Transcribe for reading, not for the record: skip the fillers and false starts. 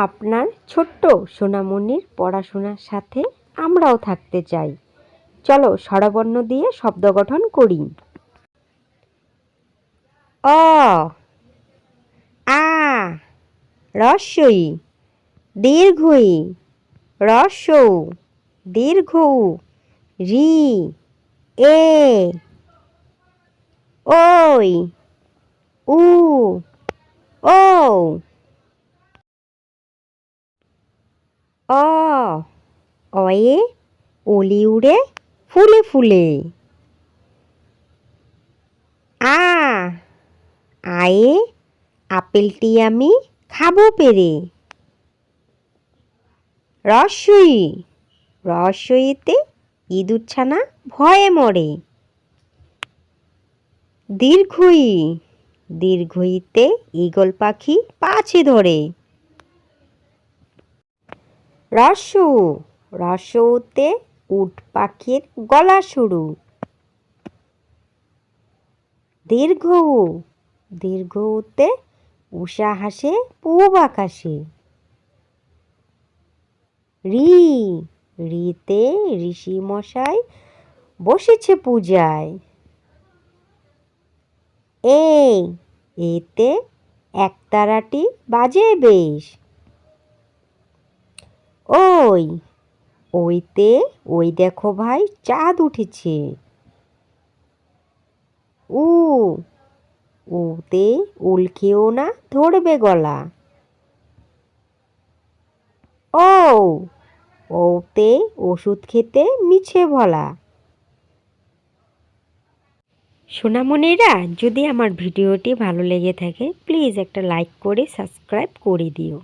আপনার ছোট্ট সোনামণির পড়াশোনার সাথে আমরাও থাকতে চাই। চলো স্বরবর্ণ দিয়ে শব্দ গঠন করি। অ, আ, হ্রস্ব ই, দীর্ঘ ই, হ্রস্ব উ, দীর্ঘ উ, রি, এ, ওই, উ, ও, অ, অয়ে অলি উড়ে ফুলে ফুলে। আ, আয়ে আপেলটি আমি খাবো পেরে। হ্রস্ব ই, হ্রস্ব ইতে ইঁদুরছানা ভয়ে মরে। দীর্ঘ ই, দীর্ঘ ইতে ঈগল পাখি পাছে ধরে। হ্রস্ব উ, হ্রস্ব উতে উট পাখির গলা শুরু। দীর্ঘ উ, দীর্ঘ উতে উষা হাসে পূব আকাশে। রি, রিতে ঋষি মশাই বসেছে পূজায়। এ, এতে একতারাটি বাজে বেশ। ওই, ওইতে ওই দেখো ভাই চাঁদ উঠেছে। উ, উতে উল খেও না ধরবে গলা। ও, ওতে ওষুধ খেতে মিছে বলা। সোনামণিরা, যদি আমার ভিডিওটি ভালো লেগে থাকে প্লিজ একটা লাইক করে সাবস্ক্রাইব করে দিও।